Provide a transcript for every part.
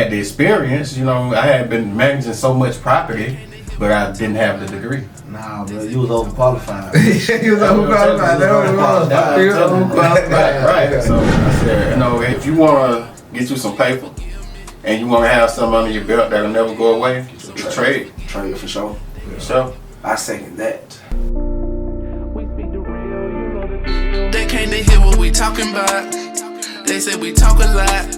had the experience. You know, I had been managing so much property, but I didn't have the degree. Nah, bro, you was overqualified. He was overqualified. He was overqualified. Right. So I said, you know, if you want to get you some paper and you want to have something under your belt that'll never go away, trade. Trade for sure. So I second that. They came to hear what we talking about. They said we talk a lot.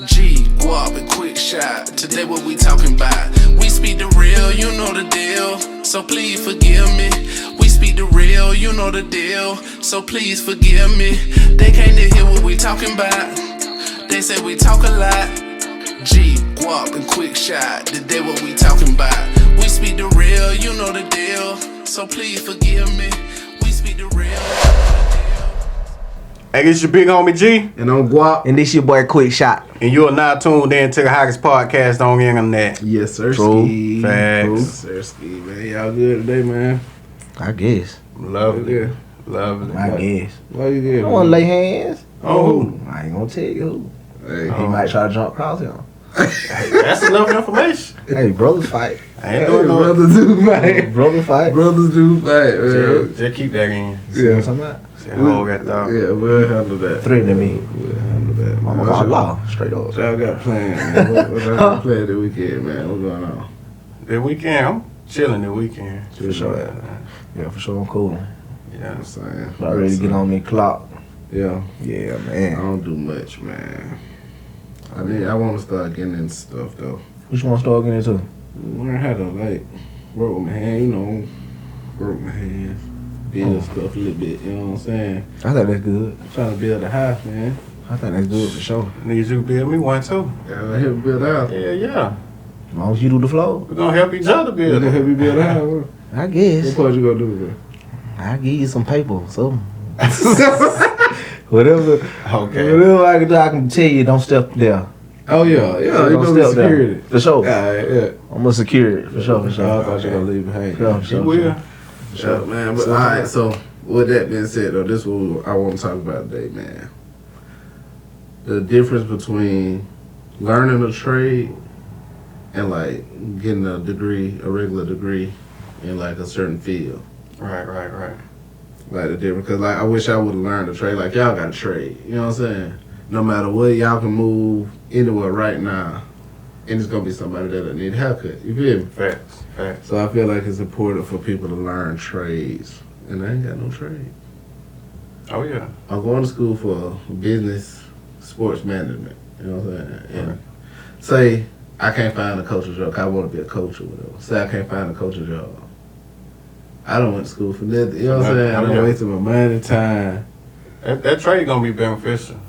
G, guap, and quick shot. Today what we talking about. We speak the real, you know the deal. So please forgive me. We speak the real, you know the deal. So please forgive me. They came to hear what we talking about. They said we talk a lot. G, guap, and quick shot. Today what we talking about. We speak the real, you know the deal. So please forgive me. We speak the real. hey, this your big homie G, And I'm Guap. And this your boy Quick Shot. and you are now tuned in to the hottest podcast on the internet. Yes, sir. True. Facts. Sir ski, man. Y'all good today, man? I guess. Lovely. Good. Lovely. I guess. Why you good? I want to lay hands. Oh, I ain't gonna tell you who. Hey, He might try to jump across him. that's enough information. Hey, brothers fight. I ain't doing no. brothers do fight. Brothers fight. Brothers do fight, man. Just keep that in. See what I'm Yeah. talking about? Just hold that thought. Yeah, we'll handle that. Threatening me. We'll handle that. I'm What's gonna your- law. Straight up. What y'all got planned, man? What y'all got planned the weekend, man? What's going on? The weekend, I'm chilling the weekend. For sure. Yeah, for sure I'm cool. Yeah. I'm saying. About ready to get on me clock. Yeah. Yeah, I man. don't do much, man. I want to start getting into stuff, though. Which one start getting into? Learn how to, like, work with my hand, you know. Work with my hands. Build stuff a little bit, you know what I'm saying? I think that's good. I'm trying to build a house, man. I think that's good for sure. Need you to build me one too. Gotta help build a house. Yeah. As long as you do the flow, We're gonna help each other You build gonna it. help me build a house? What I guess. part you gonna do, bro? I'll give you some paper, so. Whatever Okay. whatever I can do, I can tell you, don't step there. Oh, yeah. You Don't gonna be step there. security. For sure. Yeah. I'm gonna secure it. For sure, for I sure. thought you were gonna leave it hanging. For She sure, will. Yeah, man. But, all right, so with that being said, though, this is what I want to talk about today, man. The difference between learning a trade and, like, getting a degree, a regular degree in, like, a certain field. Right. Like, the difference. Because, like, I wish I would have learned a trade. Like, y'all got a trade. You know what I'm saying? No matter what, y'all can move anywhere right now. And it's going to be somebody that need a haircut. You feel me? Facts. So I feel like it's important for people to learn trades. And I ain't got no trade. Oh yeah. I'm going to school for business, sports management. You know what I'm saying? And say I can't find a coaching job. I want to be a coach or whatever. Say I can't find a coaching job. I don't went to school for nothing. You know what I'm saying? I don't waste my money, time. That trade gonna be beneficial.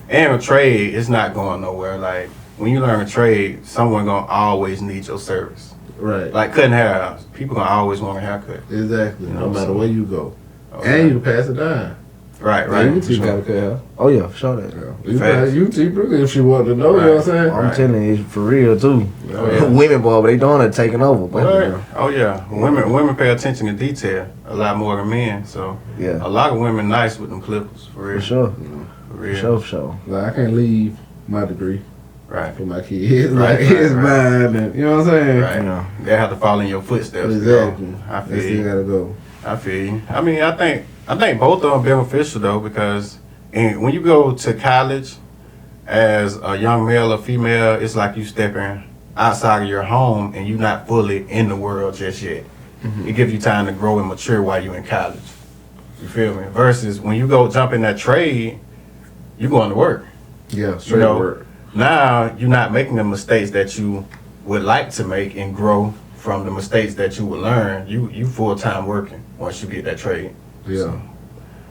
And a trade is not going nowhere. Like when you learn a trade, someone gonna always need your service. Right. Like cutting hair, people gonna always want a haircut. Exactly. You No know, matter so- where you go. Okay. And you can pass it down. Right. You can teach how to cut hair. Oh yeah, for sure that. You Facts. can teach her if she want to know. You know what I'm saying? I'm Right. telling you, it's for real too. Oh, yeah. Women, boy, but they doing it, taking over. But, Right. Oh yeah, women pay attention to detail a lot more than men. So Yeah, a lot of women nice with them clippers for real. for sure, For for real. sure, for sure. Like, I can't leave my degree Right. for my kids. Right, Like, right, it's right. mine. And, you know what I'm saying? Right. Yeah. They have to follow in your footsteps. Exactly. I They feel still you. gotta go. I feel you. I mean, I think both of them beneficial though because when you go to college as a young male or female, it's like you stepping outside of your home and you're not fully in the world just yet. It gives you time to grow and mature while you're in college. You feel me? Versus when you go jump in that trade, you going to work. Yeah, straight know, work. Now you're not making the mistakes that you would like to make and grow from the mistakes that you would learn. You full time working once you get that trade. Yeah.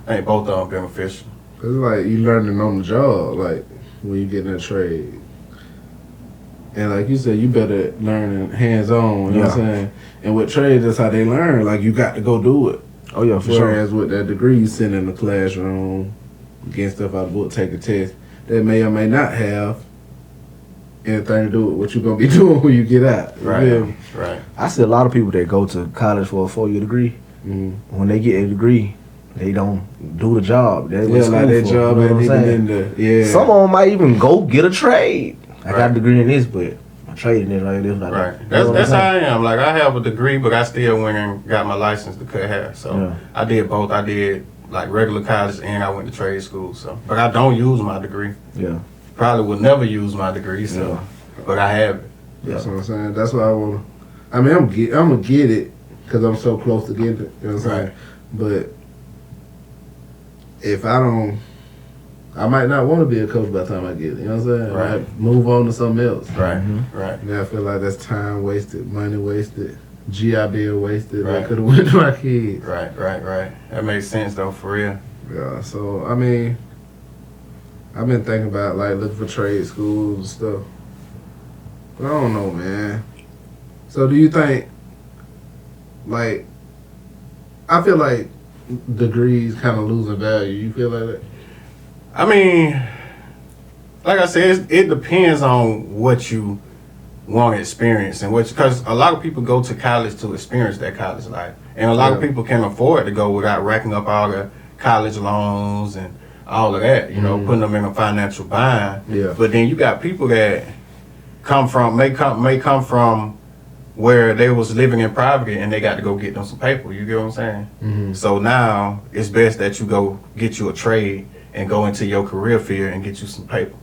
I think both of them beneficial. It's like you learning on the job, like when you get in a trade. And like you said, you better learn hands on, you know what I'm saying? And with trades, that's how they learn. Like you got to go do it. Oh yeah, for sure. Whereas with that degree, you sit in the classroom, getting stuff out of the book, take a test. That may or may not have anything to do with what you're going to be doing when you get out. You feel me? Right. I see a lot of people that go to college for a 4-year degree. Mhm. When they get a degree, they don't do the job. They Yeah, like that job you know ain't what I'm even saying? in the, yeah. Some of them might even go get a trade. I got a degree in this, but my trade in this like this. Like Right. that. That's how I am. Like I have a degree, but I still went and got my license to cut hair. So Yeah. I did both. I did like regular college and I went to trade school. So, but I don't use my degree. Yeah. Probably would never use my degree. So, but I have it. That's what I'm saying. That's why I want. I mean, I'm gonna get it because I'm so close to getting it. You know what I'm saying? Right. But if I don't, I might not want to be a coach by the time I get it. You know what I'm saying? Right. I might move on to something else. Right. Right. Yeah, I feel like that's time wasted, money wasted, GI Bill wasted. I Right. could have went to my kids. Right. Right. That makes sense though, for real. Yeah. So I mean, I've been thinking about like looking for trade schools and stuff. But I don't know, man. So do you think, like, I feel like degrees kind of losing value. You feel like that? I mean, like I said, it depends on what you want to experience and because a lot of people go to college to experience that college life, and a lot of Yeah. people can afford to go without racking up all the college loans and all of that. You know, putting them in a financial bind. Yeah. But then you got people that may come from where they was living in poverty and they got to go get them some paper. You get what I'm saying? Mm-hmm. So now it's best that you go get you a trade and go into your career field and get you some paper.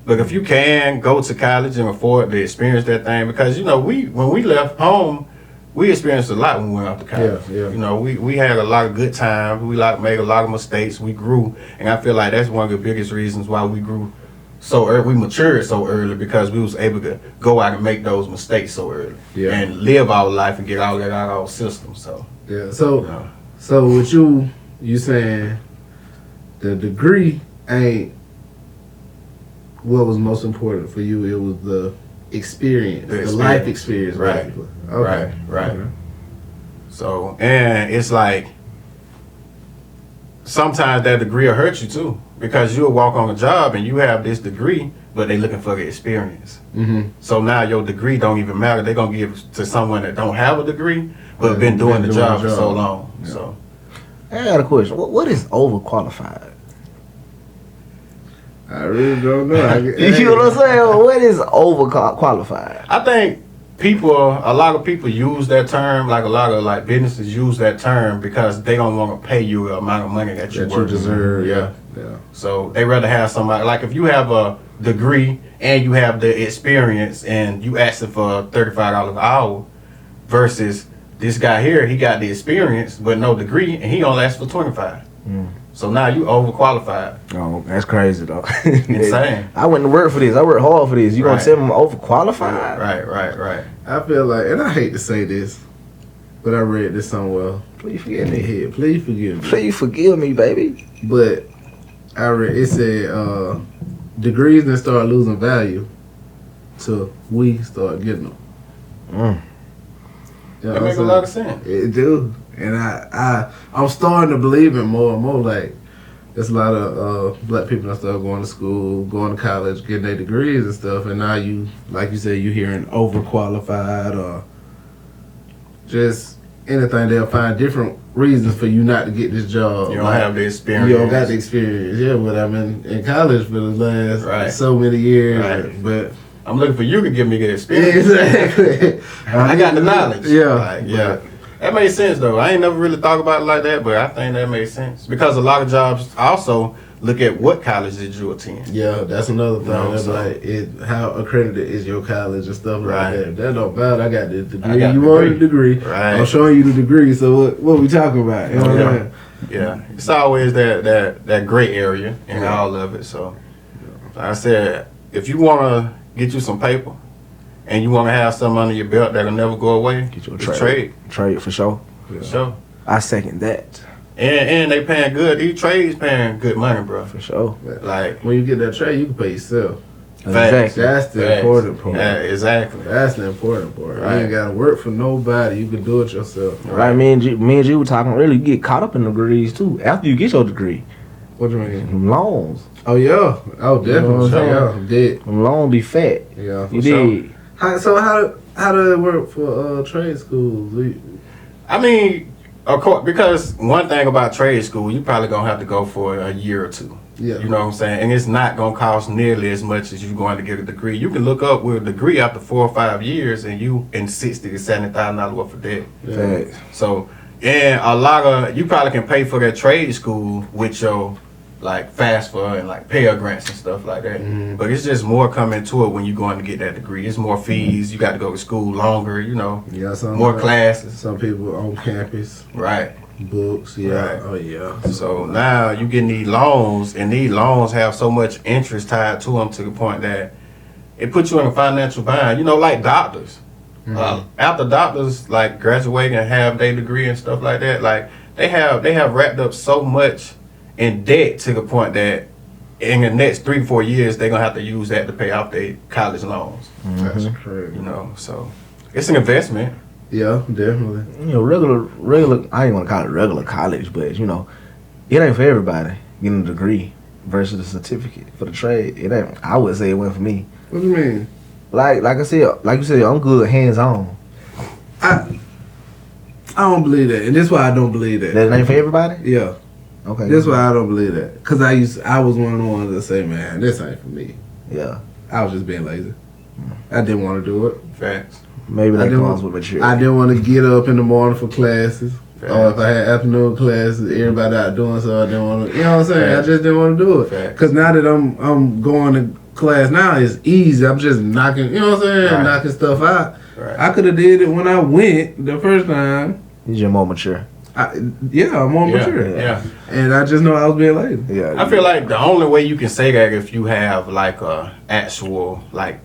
Look, if you can go to college and afford to experience that thing, because you know when we left home, we experienced a lot when we went off to college. Yeah, yeah. You know, we had a lot of good times. We made a lot of mistakes. We grew, and I feel like that's one of the biggest reasons why we grew so early. We matured so early because we was able to go out and make those mistakes so early, Yeah. and live our life and get all that out of our system. So, Yeah. So you know. So with you saying the degree ain't what was most important for you. It was the experience, The the life experience. experience. Right. Basically. Okay. Right. Okay. So, and it's like sometimes that degree will hurt you too, because you'll walk on a job and you have this degree, but they looking for the experience. Mm-hmm. So now your degree don't even matter. They're gonna give to someone that don't have a degree, but Yeah, been doing the doing job the for so job. long. Yeah. So I got a question. What is overqualified? I really don't know. You know what I'm saying? What is overqualified? I think a lot of people use that term, like a lot of like businesses use that term because they don't want to pay you the amount of money that you That you worth. deserve. Yeah. Yeah. So they rather have somebody like if you have a degree and you have the experience and you asking for $35 an hour versus this guy here, he got the experience but no degree and he only asked for $25. So now you overqualified. Oh, that's crazy though. Insane. I went to work for this. I worked hard for this. You Right. gonna tell me I'm overqualified? Right. I feel like, and I hate to say this, but I read this somewhere Please in forgive the me. head. Please forgive me. Please forgive me, baby. But I read it said degrees then start losing value till we start getting them. Mm. You know That what makes a I'm lot of saying? sense. It do, and I'm starting to believe it more and more. Like there's a lot of black people that start going to school, going to college, getting their degrees and stuff, and now you, like you said, you hearing overqualified or just anything. They'll find different reasons for you not to get this job. You don't Like, have the experience. you don't got the experience. Yeah, but I'm in college for the last Right. so many years. Right. But I'm looking for you to give me the experience. exactly, I got the knowledge. Yeah, Like, yeah. That made sense though. I ain't never really thought about it like that, but I think that made sense. Because a lot of jobs also look at what college did you attend. Yeah, that's another thing. No, That's so- like how accredited is your college and stuff Right. like that. That don't matter. I got the degree. I got You the wanted the degree. degree. Right. I'm showing you the degree. So what we talking about? You know what I'm saying? Yeah. It's always that gray area in Yeah. all of it. So like I said, if you wanna get you some paper and you wanna have something under your belt that'll never go away, Get you a it's trade. trade. Trade for sure. For sure. I second that And they paying good. These trades paying good money, bro. for sure. Like When you get that trade, you can pay yourself. Facts. That's the facts. important part. Yeah, exactly. That's the important part. Right. You ain't gotta work for nobody. You can do it yourself. Right, me and you were talking earlier. You get caught up in the degrees too after you get your degree. What you mean? Them loans, Oh yeah. Oh definitely. what I'm Yeah. Did. them loans be fat. Yeah. You sure. did. How does it work for trade schools? I mean, of course, because one thing about trade school, you probably gonna have to go for a year or two. Yeah. You know what I'm saying? And it's not gonna cost nearly as much as you going to get a degree. You can look up with a degree after 4 or 5 years, and you in $60,000 to $70,000 worth of debt. Facts. So, and a lot of you probably can pay for that trade school with your like FAFSA and like Pell Grants and stuff like that. Mhm. But it's just more coming to it when you're going to get that degree. It's more fees. You got to go to school longer. You know, Yeah, more classes. Some people on campus, Right. books. Yeah. Right. Oh yeah. So now you getting these loans, and these loans have so much interest tied to them to the point that it puts you in a financial bind. You know, like doctors. After doctors like graduate and have their degree and stuff like that, like they have wrapped up so much in debt to the point that in the next 3 to 4 years they're gonna have to use that to pay off their college loans. That's crazy. You know, so it's an investment. Yeah, definitely. You know, regular. I ain't want to call it regular college, but you know, it ain't for everybody getting a degree versus a certificate for the trade. It ain't. I would say it went for me. What do you mean? Like I said, like you said, I'm good hands on. I don't believe that, and that's why I don't believe that. That ain't for everybody. Yeah, Okay. that's why I don't believe that. Cause I was one of the ones that say, man, this ain't for me. Yeah. I was just being lazy. I didn't want to do it. Facts. Maybe I that didn't comes want- with maturity. I didn't want to get up in the morning for classes. Facts. Or if I had afternoon classes, everybody out doing so I didn't want to. You know what I'm saying? Facts. I just didn't want to do it. Facts. Cause now that I'm going to class now, it's easy. I'm just knocking. You know what I'm saying? Right. Knocking stuff out. Right. I could have did it when I went the first time. You're just more mature. Yeah, I'm more Yeah. mature. Yeah. And I just know I was being lazy. Yeah. I feel like the only way you can say that if you have like a actual like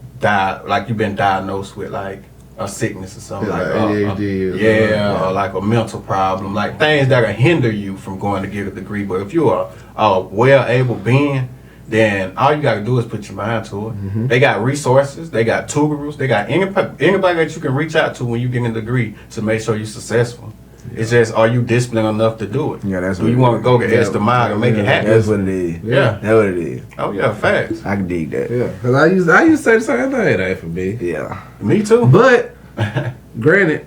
you've been diagnosed with like a sickness or something Yeah, like like ADHD or yeah, something. or like a mental problem, like things that will hinder you from going to get a degree. But if you are a well able being, then all you gotta do is put your mind to it. They got resources, they got tutors, they got anybody that you can reach out to when you get a degree to make sure you're successful. It's just, are you disciplined enough to do it? Yeah, that's Do what you it want to is. go the Yeah. extra mile and make it Yeah, happen? That's what it is. Yeah. That's what it is. Oh yeah, facts. I can dig that. Yeah, because I used to say the same thing. It ain't for me. Yeah. Me too. But granted,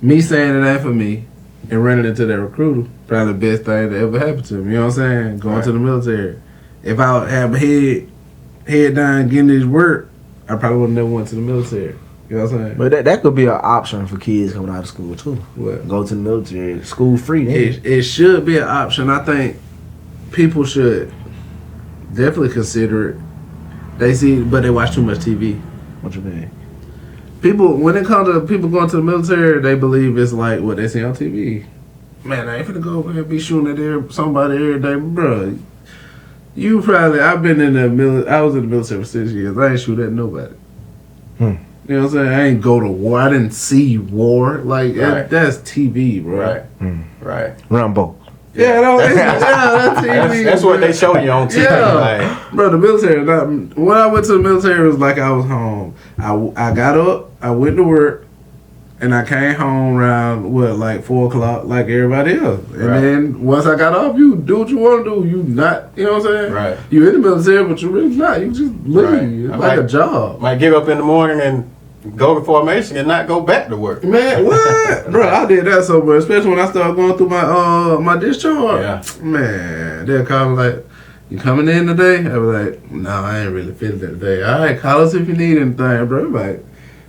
me saying it ain't for me and running into that recruiter probably the best thing that ever happened to me. You know what I'm saying? Going to the military. If I would have my head down getting this work, I probably would have never went to the military. You know what I'm saying? But that could be an option for kids coming out of school too. What? Go to the military, school free. Then. It should be an option. I think people should definitely consider it. They see, but they watch too much TV. What you mean? People, when it comes to people going to the military, they believe it's like what they see on TV. Man, I ain't finna go over there and be shooting at somebody every day, bro. You probably, I was in the military for 6 years. I ain't shoot at nobody. You know what I'm saying? I ain't go to war. I didn't see war. Like Right. that's TV, bro. Right. Right. Rambo. Yeah, that's TV. That's what they show you on TV. Yeah. Like, Bro, the military. When I went to the military, it was like I was home. I got up, I went to work, and I came home around like 4 o'clock, like everybody else. And Right. then once I got off, you do what you want to do. You not, you know what I'm saying? Right. You in the military, but you really not. You just leave. Right. It's I like a like- job. might get up in the morning and go to formation and not go back to work. Man, what? Bro, I did that so much, especially when I started going through my discharge. Yeah. Man, they'll call me like, you coming in today? I was like, no, I ain't really feeling that today. All right, call us if you need anything, bro. Like,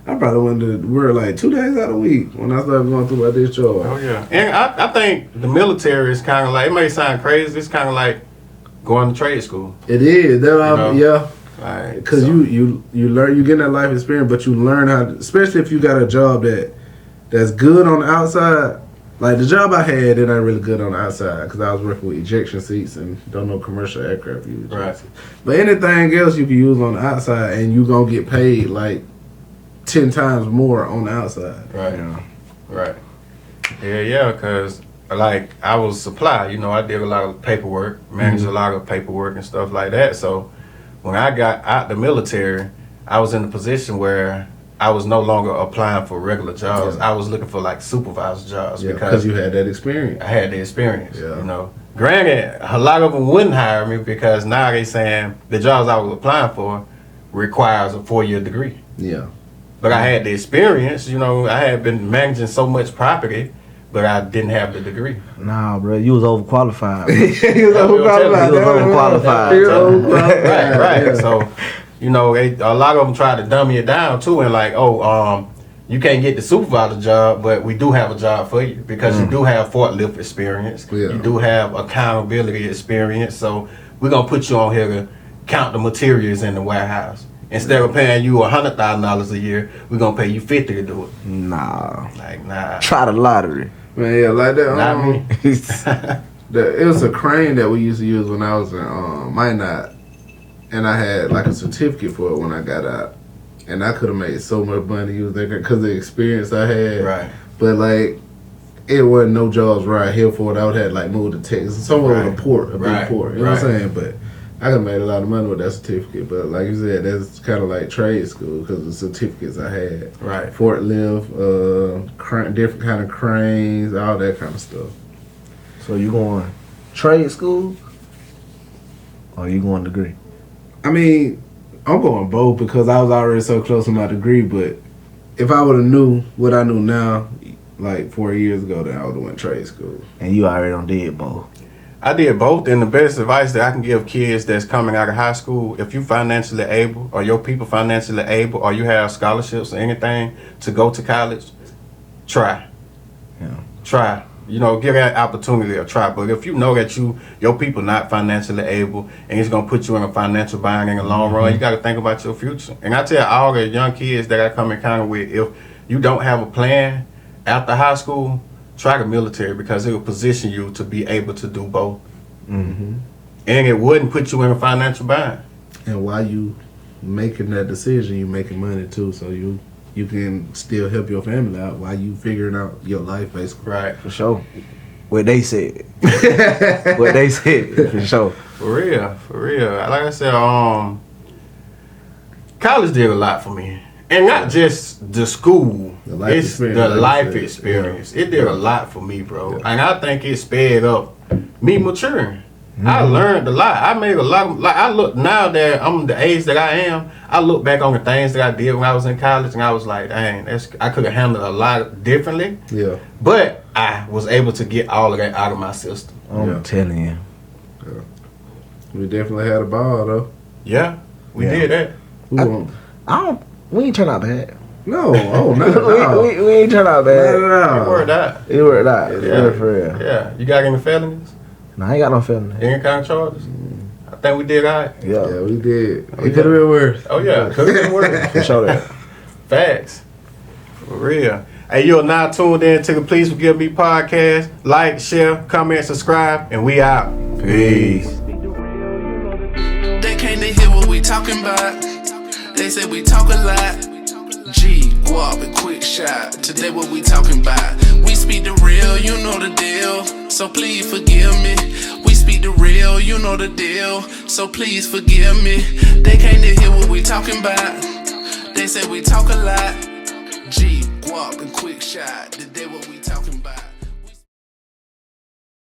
I probably went to work like 2 days out of the week when I started going through my discharge. Oh yeah. And I think the military is kind of like, it may sound crazy, it's kind of like going to trade school. It is. That know? yeah. Like, Because so- you learn, you get that life experience, but you learn how to, especially if you got a job that's good on the outside. Like the job I had, it ain't really good on the outside because I was working with ejection seats and don't know commercial aircraft use ejection Right. seats. But anything else you can use on the outside and you gonna get paid like 10 times more on the outside. Right. Right. Yeah, because like I was supply, you know, I did a lot of paperwork, managed a lot of paperwork and stuff like that. So when I got out the military, I was in a position where I was no longer applying for regular jobs. Yeah. I was looking for like supervisor jobs Yeah, because because you had that experience. I had the experience. Yeah. You know, granted, a lot of them wouldn't hire me because now they saying the jobs I was applying for requires a 4-year degree. Yeah. But I had the experience, you know, I had been managing so much property but I didn't have the degree. Nah, bro, you was overqualified. He was overqualified. You was overqualified. He was overqualified. Right. Yeah. So, you know, a lot of them try to dummy it down too, and like, you can't get the supervisor job, but we do have a job for you because you do have forklift experience. Yeah. You do have accountability experience. So we're gonna put you on here to count the materials in the warehouse. Instead of paying you $100,000 a year, we're gonna pay you $50 to do it. Nah. Like, nah. Try the lottery. Man, yeah, like that. Not me. It was a crane that we used to use when I was in Minot, and I had like a certificate for it when I got out, and I could have made so much money using that because of the experience I had. Right. But like, it wasn't no jobs right here for it. I would have like moved to Texas, somewhere with a port, a big Right. port. You know what I'm Right. saying? But I could have made a lot of money with that certificate. But like you said, that's kind of like trade school because of the certificates I had. Right. Forklift, different kind of cranes, all that kind of stuff. So you going trade school? Or you going degree? I mean, I'm going both because I was already so close to my degree. But if I would have knew what I knew now, like 4 years ago, then I would have went trade school. And you already done did both. I did both, and the best advice that I can give kids that's coming out of high school, if you financially able, or your people financially able, or you have scholarships or anything to go to college, try. Yeah. Try. You know, give that opportunity a try. But if you know that your people not financially able, and it's gonna put you in a financial bind in the long run, you got to think about your future. And I tell all the young kids that I come in contact with, if you don't have a plan after high school, try the military because it will position you to be able to do both. Mm-hmm. And it wouldn't put you in a financial bind. And while you making that decision, you making money too, so you can still help your family out while you figuring out your life, basically. Right. For sure. What they said. What they said. For sure. For real. Like I said, college did a lot for me. And not just the school. The life it's experience, the like you life said. experience. It did a lot for me, bro. Yeah. And I think it sped up me maturing. I learned a lot. I made a lot of, like, I look, now that I'm the age that I am, I look back on the things that I did when I was in college and I was like, dang, I could have handled a lot differently. Yeah. But I was able to get all of that out of my system. I'm Yeah. telling you. We definitely had a ball though. Yeah, we Yeah. did that. We ain't turn out bad. No, not at all. we ain't turn out Not bad. at all. It worked out. It worked out. Yeah. For real. Yeah. You got any felonies? No, I ain't got no feeling. Any kind of charges? I think we did all right. Yeah. Yeah, we did. Oh, It could have been worse. Oh, yeah. Could have been worse. For sure that. Facts. For real. Hey, you're now tuned in to the Please Forgive Me podcast. Like, share, comment, subscribe, and we out. Peace. They came to hear what we talking about. They said we talk a lot. G, guap, and quick shot. Today what we talking about. We speak the real, you know the deal. So please forgive me. We speak the real, you know the deal. So please forgive me. They came to hear what we talking about. They said we talk a lot. G, guap, and quick shot. Today what we talking about.